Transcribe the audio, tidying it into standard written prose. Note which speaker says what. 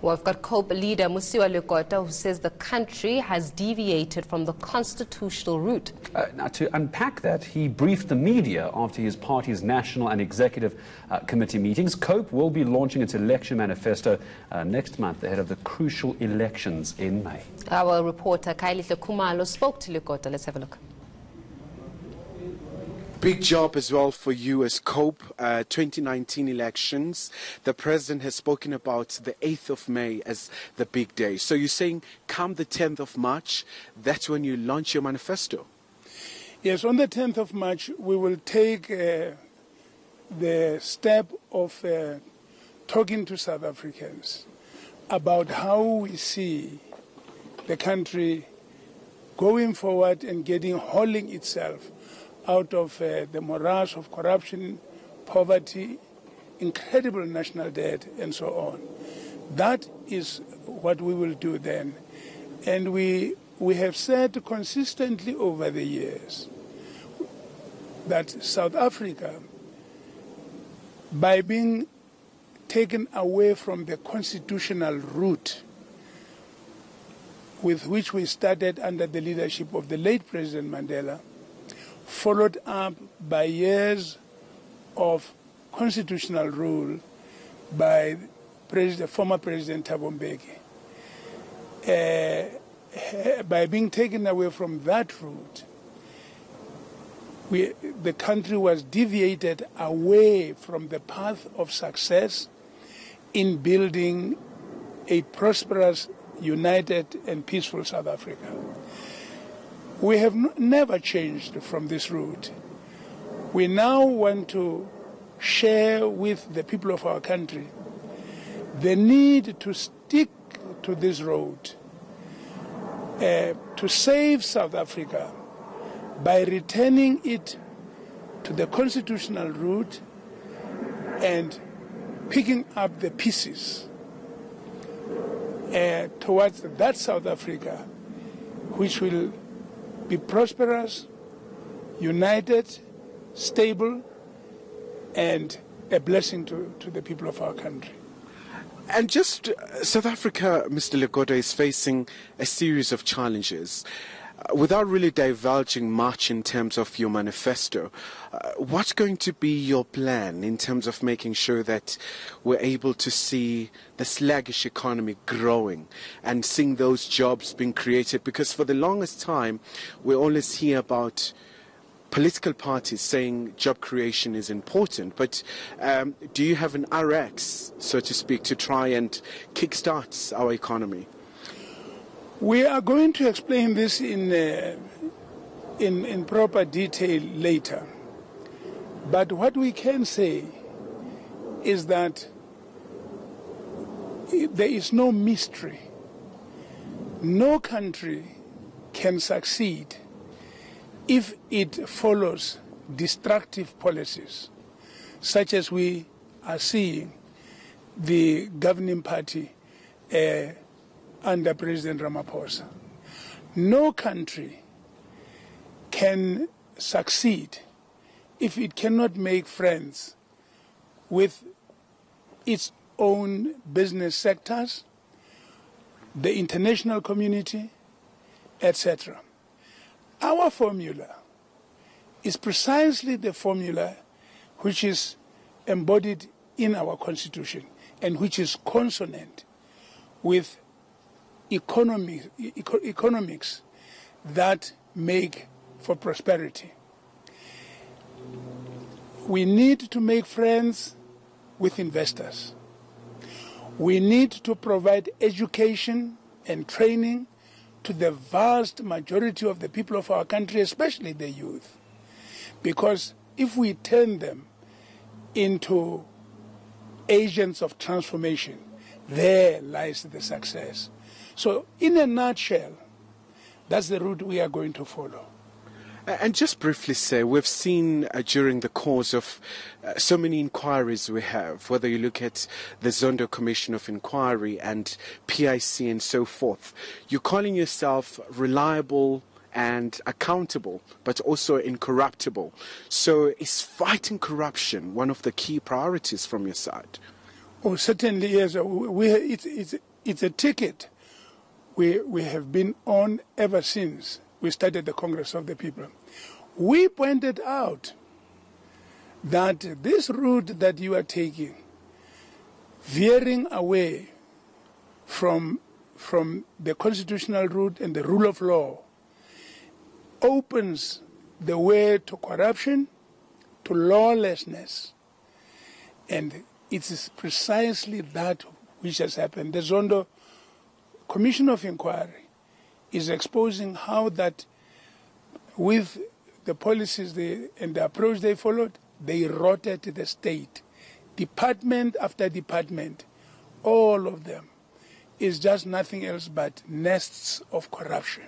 Speaker 1: Well, we've got COPE leader Mosiuoa Lekota, who says the country has deviated from the constitutional route.
Speaker 2: Now, to unpack that, he briefed the media after his party's national and executive committee meetings. COPE will be launching its election manifesto next month ahead of the crucial elections in May.
Speaker 1: Our reporter Kailihle Kumalo spoke to Lekota. Let's have a look.
Speaker 3: Big job as well for you as COPE, 2019 elections. The president has spoken about the 8th of May as the big day. So you're saying come the 10th of March, that's when you launch your manifesto?
Speaker 4: Yes, on the 10th of March, we will take the step of talking to South Africans about how we see the country going forward and hauling itself out of the morass of corruption, poverty, incredible national debt, and so on. That is what we will do then. And we have said consistently over the years that South Africa, by being taken away from the constitutional route with which we started under the leadership of the late President Mandela, followed up by years of constitutional rule by former President Thabo Mbeki. By being taken away from that route, the country was deviated away from the path of success in building a prosperous, united, and peaceful South Africa. We have never changed from this route. We now want to share with the people of our country the need to stick to this road, to save South Africa by returning it to the constitutional route and picking up the pieces towards that South Africa, which will be prosperous, united, stable, and a blessing to the people of our country.
Speaker 3: And just South Africa, Mr. Lekota, is facing a series of challenges. Without really divulging much in terms of your manifesto, what's going to be your plan in terms of making sure that we're able to see the sluggish economy growing and seeing those jobs being created? Because for the longest time, we always hear about political parties saying job creation is important, but do you have an RX, so to speak, to try and kickstart our economy?
Speaker 4: We are going to explain this in proper detail later. But what we can say is that there is no mystery. No country can succeed if it follows destructive policies, such as we are seeing the governing party under President Ramaphosa. No country can succeed if it cannot make friends with its own business sectors, the international community, etc. Our formula is precisely the formula which is embodied in our Constitution and which is consonant with economics that make for prosperity. We need to make friends with investors. We need to provide education and training to the vast majority of the people of our country, especially the youth. Because if we turn them into agents of transformation, there lies the success. So, in a nutshell, that's the route we are going to follow.
Speaker 3: And just briefly say, we've seen during the course of so many inquiries we have, whether you look at the Zondo Commission of Inquiry and PIC and so forth, you're calling yourself reliable and accountable, but also incorruptible. So is fighting corruption one of the key priorities from your side?
Speaker 4: Oh, certainly, yes. it's a ticket we have been on ever since we started the Congress of the People. We pointed out that this route that you are taking, veering away from the constitutional route and the rule of law, opens the way to corruption, to lawlessness. And it is precisely that which has happened. The Zondo Commission of Inquiry is exposing how that with the policies and the approach they followed, they rotted the state. Department after department, all of them, is just nothing else but nests of corruption.